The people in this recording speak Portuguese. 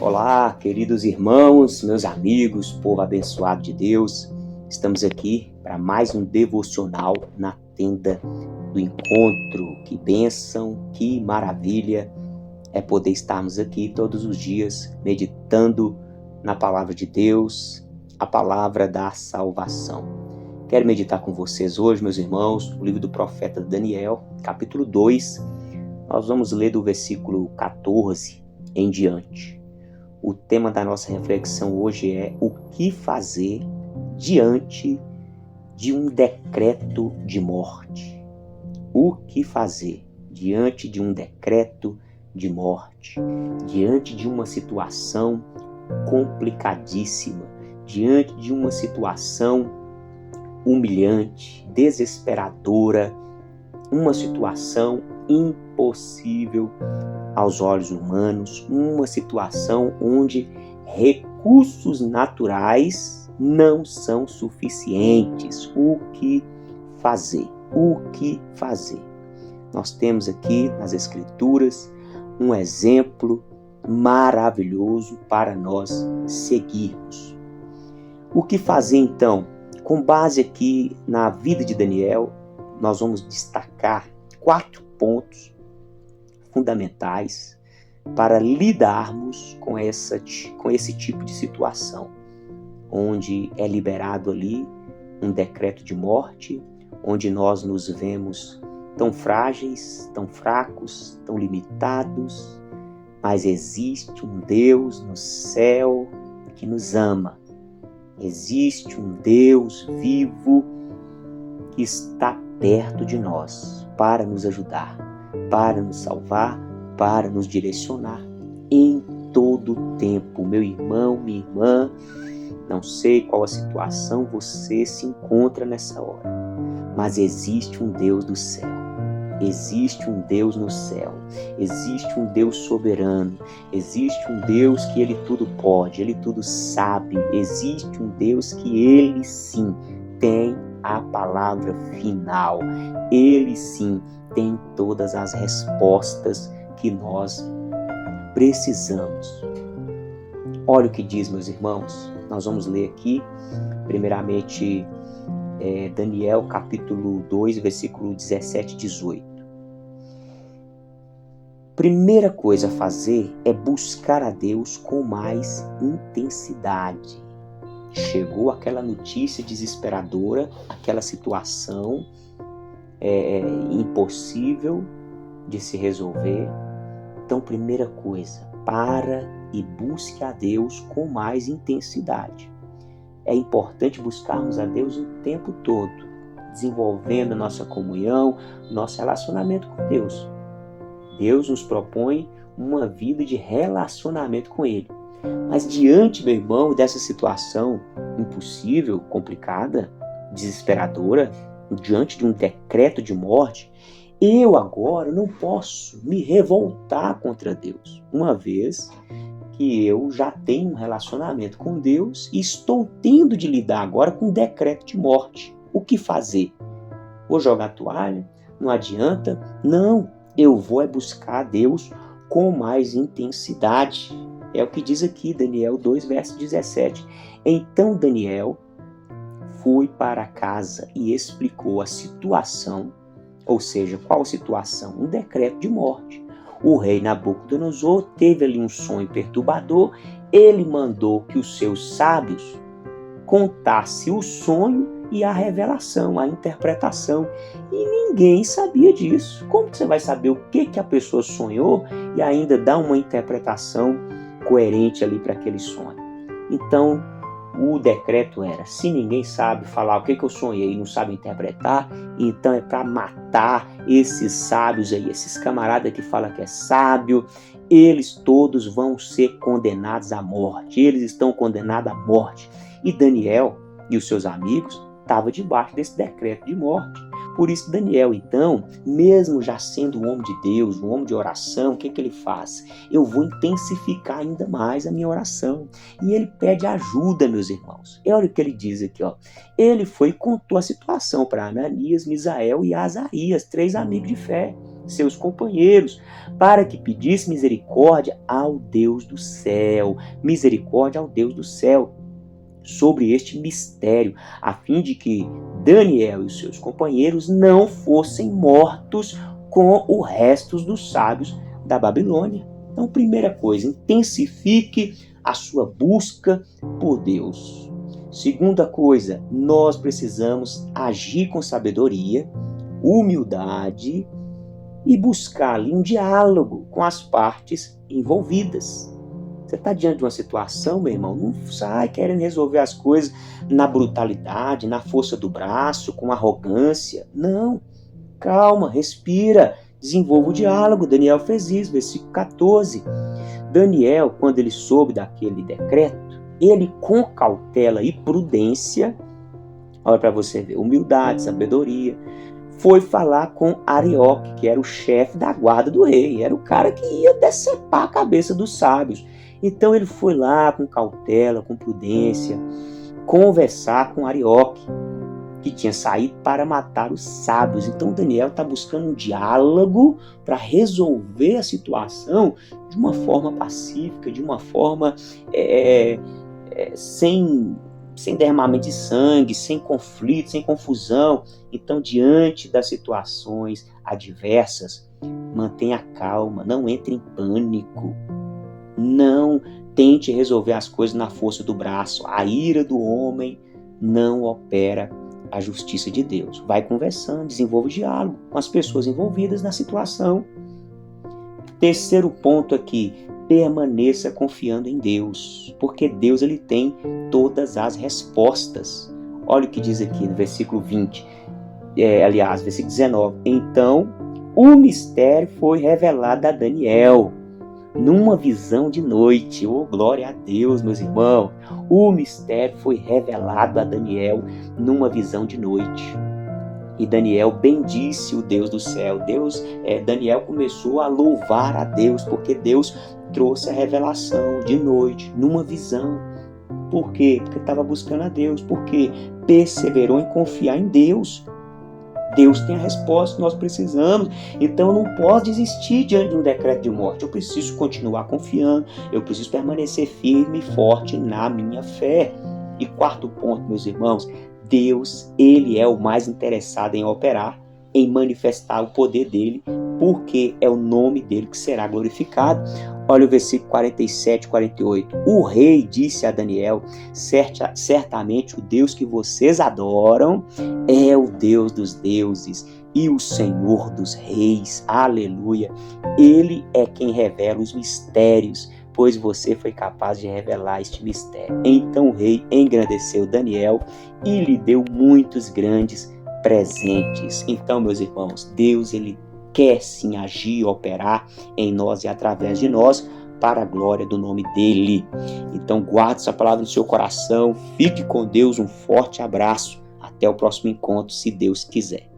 Olá, queridos irmãos, meus amigos, povo abençoado de Deus. Estamos aqui para mais um devocional na tenda do encontro. Que bênção, que maravilha é poder estarmos aqui todos os dias meditando na palavra de Deus, a palavra da salvação. Quero meditar com vocês hoje, meus irmãos, o livro do profeta Daniel, capítulo 2. Nós vamos ler do versículo 14 em diante. O tema da nossa reflexão hoje é o que fazer diante de um decreto de morte. O que fazer diante de um decreto de morte, diante de uma situação complicadíssima, diante de uma situação humilhante, desesperadora, uma situação impossível aos olhos humanos, uma situação onde recursos naturais não são suficientes. O que fazer? O que fazer? Nós temos aqui nas Escrituras um exemplo maravilhoso para nós seguirmos. O que fazer então? Com base aqui na vida de Daniel, nós vamos destacar 4 pontos fundamentais para lidarmos com esse tipo de situação, onde é liberado ali um decreto de morte, onde nós nos vemos tão frágeis, tão fracos, tão limitados, mas existe um Deus no céu que nos ama. Existe um Deus vivo que está perto de nós para nos ajudar, para nos salvar, para nos direcionar em todo o tempo. Meu irmão, minha irmã, não sei qual a situação você se encontra nessa hora, mas existe um Deus do céu. Existe um Deus no céu, existe um Deus soberano, existe um Deus que Ele tudo pode, Ele tudo sabe, existe um Deus que Ele sim tem a palavra final, Ele sim tem todas as respostas que nós precisamos. Olha o que diz, meus irmãos, nós vamos ler aqui, primeiramente, Daniel capítulo 2, versículo 17 e 18. Primeira coisa a fazer é buscar a Deus com mais intensidade. Chegou aquela notícia desesperadora, aquela situação impossível de se resolver. Então, primeira coisa, para e busque a Deus com mais intensidade. É importante buscarmos a Deus o tempo todo, desenvolvendo a nossa comunhão, nosso relacionamento com Deus. Deus nos propõe uma vida de relacionamento com Ele. Mas diante, meu irmão, dessa situação impossível, complicada, desesperadora, diante de um decreto de morte, eu agora não posso me revoltar contra Deus, uma vez que eu já tenho um relacionamento com Deus e estou tendo de lidar agora com um decreto de morte. O que fazer? Vou jogar a toalha? Não adianta? Não, eu vou buscar a Deus com mais intensidade. É o que diz aqui Daniel 2, verso 17. Então Daniel foi para casa e explicou a situação, ou seja, qual situação? Um decreto de morte. O rei Nabucodonosor teve ali um sonho perturbador, ele mandou que os seus sábios contassem o sonho e a revelação, a interpretação. E ninguém sabia disso. Como que você vai saber o que a pessoa sonhou e ainda dar uma interpretação coerente ali para aquele sonho? Então, o decreto era, se ninguém sabe falar o que eu sonhei e não sabe interpretar, então é para matar esses sábios aí, esses camaradas que falam que é sábio, eles todos vão ser condenados à morte, eles estão condenados à morte. E Daniel e os seus amigos estavam debaixo desse decreto de morte. Por isso Daniel, então, mesmo já sendo um homem de Deus, um homem de oração, o que ele faz? Eu vou intensificar ainda mais a minha oração. E ele pede ajuda, meus irmãos. E olha o que ele diz aqui, ó. Ele foi e contou a situação para Ananias, Misael e Azarias, 3 amigos de fé. seus companheiros, para que pedisse misericórdia ao Deus do céu, sobre este mistério, a fim de que Daniel e os seus companheiros não fossem mortos com o resto dos sábios da Babilônia. Então, primeira coisa, intensifique a sua busca por Deus. Segunda coisa, nós precisamos agir com sabedoria, humildade e buscar ali um diálogo com as partes envolvidas. Você está diante de uma situação, meu irmão, não sai querendo resolver as coisas na brutalidade, na força do braço, com arrogância. Não, calma, respira, desenvolva o diálogo. Daniel fez isso, versículo 14. Daniel, quando ele soube daquele decreto, ele com cautela e prudência, olha para você ver, humildade, sabedoria, foi falar com Arioque, que era o chefe da guarda do rei, era o cara que ia decepar a cabeça dos sábios. Então ele foi lá com cautela, com prudência, conversar com Arioque, que tinha saído para matar os sábios. Então Daniel está buscando um diálogo para resolver a situação de uma forma pacífica, de uma forma sem derramamento de sangue, sem conflito, sem confusão. Então, diante das situações adversas, mantenha calma, não entre em pânico. Não tente resolver as coisas na força do braço. A ira do homem não opera a justiça de Deus. Vai conversando, desenvolva o diálogo com as pessoas envolvidas na situação. Terceiro ponto aqui, permaneça confiando em Deus, porque Deus ele tem todas as respostas. Olha o que diz aqui no versículo 20, versículo 19. Então, o mistério foi revelado a Daniel numa visão de noite. Oh, glória a Deus, meus irmãos. O mistério foi revelado a Daniel numa visão de noite. E Daniel bendisse o Deus do céu. Daniel começou a louvar a Deus, porque Deus trouxe a revelação de noite, numa visão. Por quê? Porque estava buscando a Deus, porque perseverou em confiar em Deus. Deus tem a resposta que nós precisamos. Então eu não posso desistir diante de um decreto de morte. Eu preciso continuar confiando. Eu preciso permanecer firme e forte na minha fé. E quarto ponto, meus irmãos, Deus, ele é o mais interessado em operar, em manifestar o poder dele, porque é o nome dele que será glorificado. Olha o versículo 47 e 48. O rei disse a Daniel: certamente o Deus que vocês adoram é o Deus dos deuses e o Senhor dos reis. Aleluia! Ele é quem revela os mistérios, pois você foi capaz de revelar este mistério. Então o rei engrandeceu Daniel e lhe deu muitos grandes presentes. Então, meus irmãos, Deus ele quer sim agir, operar em nós e através de nós, para a glória do nome dele. Então guarde essa palavra no seu coração, fique com Deus, um forte abraço, até o próximo encontro, se Deus quiser.